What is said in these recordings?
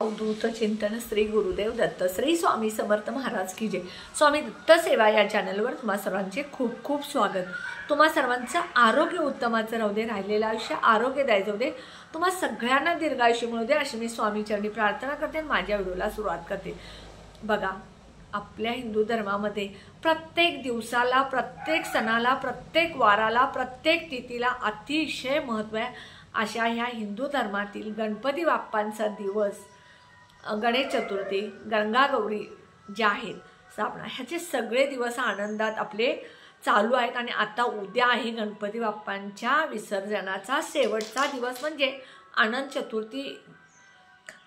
अवधूत चिंतन श्री गुरुदेव दत्त श्री स्वामी समर्थ महाराज की जय। स्वामी दत्त सेवा या चॅनलवर तुम्हा सर्वांचे खूप खूप स्वागत। तुम्हा सर्वांचं आरोग्य उत्तमाचं राहू दे, राहिलेलं आयुष्य आरोग्यदायी जाऊ दे, तुम्हा सगळ्यांना दीर्घायुष्य मिळू दे अशी मी स्वामी चरणी प्रार्थना करते आणि माझ्या व्हिडिओला सुरुवात करते। बघा, आपल्या हिंदू धर्मामध्ये प्रत्येक दिवसाला, प्रत्येक सणाला, प्रत्येक वाराला, प्रत्येक तिथीला अतिशय महत्त्व आहे। अशा ह्या हिंदू धर्मातील गणपती बाप्पांचा दिवस, गणेश चतुर्थी, गंगागौरी ज्या आहेत, स्थापना, ह्याचे सगळे दिवस आनंदात आपले चालू आहेत। आणि आता उद्या आहे गणपती बाप्पांच्या विसर्जनाचा शेवटचा दिवस म्हणजे अनंत चतुर्थी।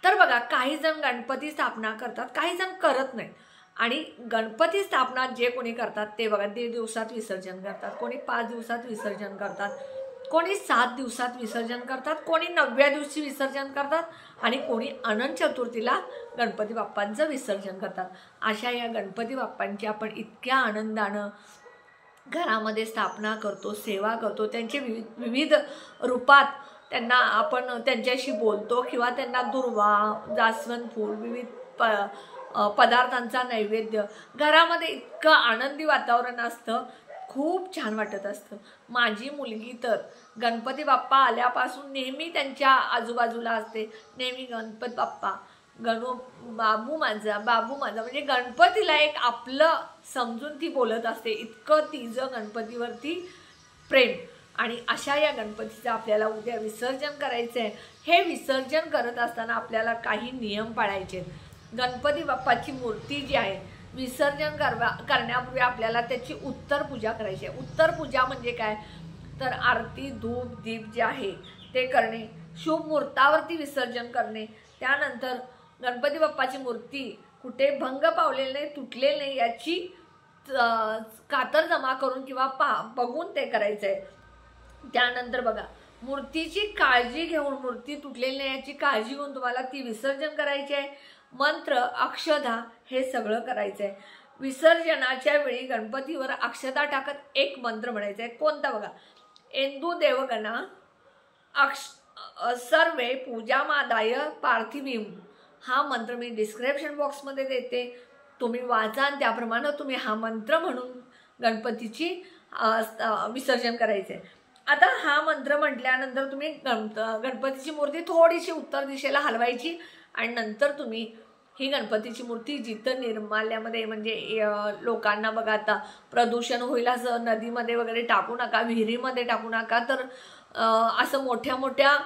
तर बघा, काही जण गणपती स्थापना करतात, काही जण करत नाहीत। आणि गणपती स्थापना जे कोणी करतात ते बघा 1.5 दिवसात विसर्जन करतात, कोणी 5 दिवसात विसर्जन करतात, कोणी 7 दिवसात विसर्जन करतात, कोणी 9व्या दिवशी विसर्जन करतात आणि कोणी अनंत चतुर्थीला गणपती बाप्पांचं विसर्जन करतात। अशा या गणपती बाप्पांची आपण इतक्या आनंदानं घरामध्ये स्थापना करतो, सेवा करतो, त्यांचे विविध रूपात त्यांना आपण त्यांच्याशी बोलतो किंवा त्यांना दुर्वा, जास्वंद फूल, विविध पदार्थांचा नैवेद्य, घरामध्ये इतकं आनंदी वातावरण असतं, खूप छान वाटत असतं। माझी मुलगी तर गणपती बाप्पा आल्यापासून नेहमी त्यांच्या आजूबाजूला असते, नेहमी गणपती बाप्पा, बाबू माझा, बाबू माझा, म्हणजे गणपतीला एक आपलं समजून ती बोलत असते, इतकं तिचं गणपतीवरती प्रेम। आणि अशा या गणपतीचं आपल्याला उद्या विसर्जन करायचं आहे। हे विसर्जन करत असताना आपल्याला काही नियम पाळायचे आहेत। गणपती बाप्पाची मूर्ती जी आहे विसर्जन करण्यापूर्वी आपल्याला त्याची उत्तर पूजा करायची आहे। उत्तर पूजा म्हणजे काय, तर आरती, धूप, दीप जे आहे ते करणे, शुभ मुहूर्तावरती विसर्जन करणे, त्यानंतर गणपती बाप्पाची मूर्ती कुठे भंग पावलेली नाही, तुटलेली नाही याची कातर जमा करून किंवा बघून ते करायचं आहे। त्यानंतर बघा, मूर्तीची काळजी घेऊन, मूर्ती तुटलेली नाही याची काळजी घेऊन तुम्हाला ती विसर्जन करायची आहे। मंत्र, अक्षता हे सगळं करायचं आहे। विसर्जनाच्या वेळी गणपतीवर अक्षता टाकत एक मंत्र म्हणायचा आहे। कोणता बघा, इंदू देवगणा सर्वे पूजामादाय पार्थिवीम, हा मंत्र मी डिस्क्रिप्शन बॉक्समध्ये देते, तुम्ही वाचा आणि त्याप्रमाणे तुम्ही हा मंत्र म्हणून गणपतीची विसर्जन करायचे आहे। आता हा मंत्र म्हटल्यानंतर तुम्ही गणपतीची मूर्ती थोडीशी उत्तर दिशेला हलवायची आणि नंतर तुम्ही ही गणपतीची मूर्ती जिथं निर्माल्यामध्ये, म्हणजे लोकांना बघा आता प्रदूषण होईल असं नदीमध्ये वगैरे टाकू नका, विहिरीमध्ये टाकू नका, तर असं मोठ्या मोठ्या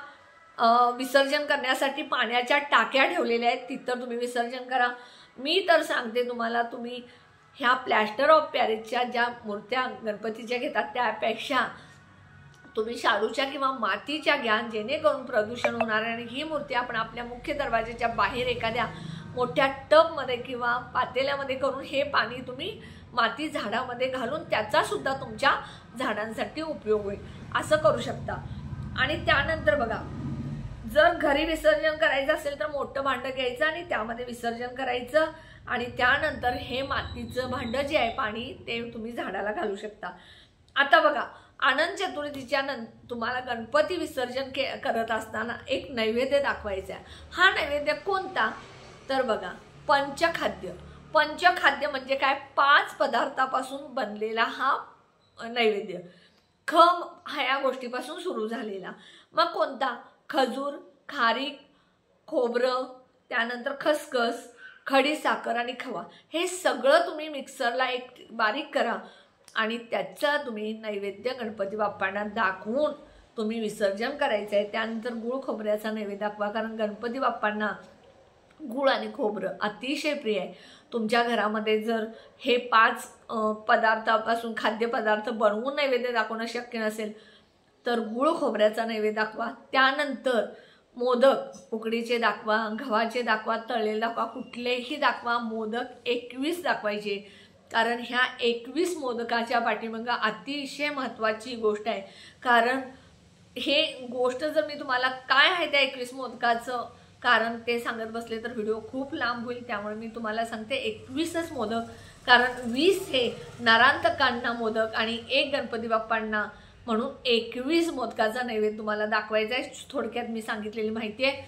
विसर्जन करण्यासाठी पाण्याच्या टाक्या ठेवलेल्या आहेत, तिथं तुम्ही विसर्जन करा। मी तर सांगते तुम्हाला, तुम्ही ह्या प्लॅस्टर ऑफ पॅरिसच्या ज्या मूर्त्या गणपतीच्या घेतात त्यापेक्षा तुम्ही शाडूच्या किंवा मातीच्या घ्या, जेणेकरून प्रदूषण होणार आहे। आणि ही मूर्ती आपण आपल्या मुख्य दरवाजाच्या बाहेर एखाद्या मोठ्या टबमध्ये किंवा पातेल्यामध्ये करून हे पाणी तुम्ही माती झाडामध्ये घालून त्याचा सुद्धा तुमच्या झाडांसाठी उपयोग होईल, असं करू शकता। आणि त्यानंतर बघा, जर घरी विसर्जन करायचं असेल तर मोठं भांडं घ्यायचं आणि त्यामध्ये विसर्जन करायचं आणि त्यानंतर हे मातीचं भांडं जे आहे पाणी, ते तुम्ही झाडाला घालू शकता। आता बघा, अनंत चतुर्थीच्या तुम्हाला गणपती विसर्जन करत असताना एक नैवेद्य दाखवायचा आहे। हा नैवेद्य कोणता, तर बघा, पंचखाद्य। पंचखाद्य म्हणजे काय, 5 पदार्थापासून बनलेला हा नैवेद्य। ह्या गोष्टीपासून सुरू झालेला। मग कोणता, खजूर, खारीक, खोबरं, त्यानंतर खसखस, खडी साखर आणि खवा, हे सगळं तुम्ही मिक्सरला एक बारीक करा आणि त्याचा तुम्ही नैवेद्य गणपती बाप्पांना दाखवून तुम्ही विसर्जन करायचं आहे। त्यानंतर गुळ खोबऱ्याचा नैवेद्य दाखवा, कारण गणपती बाप्पांना गुळ आणि खोबरं अतिशय प्रिय आहे। तुमच्या घरामध्ये जर हे 5 पदार्थापासून खाद्यपदार्थ बनवून नैवेद्य दाखवणं शक्य नसेल तर गुळ खोबऱ्याचा नैवेद्य दाखवा। त्यानंतर मोदक उकडीचे दाखवा, गव्हाचे दाखवा, तळलेले दाखवा, कुठलेही दाखवा, मोदक 21 दाखवायचे, कारण ह्या 21 मोदकाच्या पाठीमागे अतिशय महत्त्वाची गोष्ट आहे। कारण हे गोष्ट जर मी तुम्हाला काय आहे त्या 21 मोदकाचं कारण ते सांगत बसले तर व्हिडिओ खूप लांब होईल, त्यामुळे मी तुम्हाला सांगते 21च मोदक, कारण 20 हे नरांतकांना मोदक आणि 1 गणपती बाप्पांना, म्हणून 21 मोदकाचा नैवेद्य तुम्हाला दाखवायचा आहे। थोडक्यात मी सांगितलेली माहिती आहे।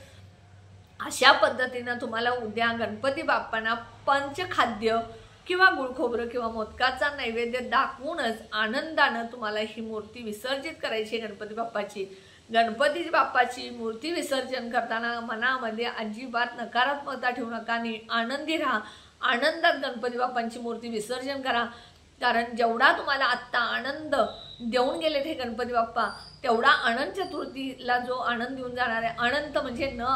अशा पद्धतीनं तुम्हाला उद्या गणपती बाप्पांना पंचखाद्य किंवा गुळखोबरं किंवा मोदकाचा नैवेद्य दाखवूनच आनंदानं तुम्हाला ही मूर्ती विसर्जित करायची गणपती बाप्पाची. गणपती बाप्पाची मूर्ती विसर्जन करताना मनामध्ये अजिबात नकारात्मकता ठेवू नका आणि आनंदी राहा. आनंदात गणपती बाप्पांची मूर्ती विसर्जन करा. कारण जेवढा तुम्हाला आत्ता आनंद देऊन गेलेत हे गणपती बाप्पा, तेवढा अनंत चतुर्थीला जो आनंद देऊन जाणार आहे, अनंत म्हणजे न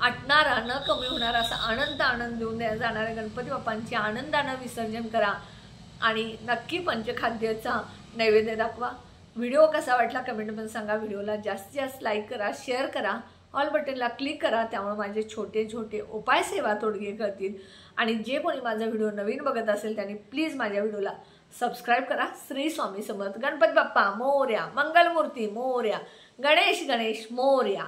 आटणारा न कमी होणारा असा अनंत आनंद देऊन जाणाऱ्या गणपती बाप्पांची आनंदानं विसर्जन करा आणि नक्की पंचखाद्याचा नैवेद्य दाखवा. व्हिडिओ कसा वाटला कमेंटमध्ये सांगा. व्हिडिओला जास्तीत जास्त लाईक करा, शेअर करा, ऑल बटनला क्लिक करा. त्यामुळे माझे छोटे छोटे उपाय सेवा तोडगे करतील. आणि जे कोणी माझा व्हिडिओ नवीन बघत असेल त्यांनी प्लीज माझ्या व्हिडिओला सबस्क्राईब करा. श्री स्वामी समर्थ. गणपती बाप्पा मोरया. मंगलमूर्ती मोरया. गणेश गणेश मोरया.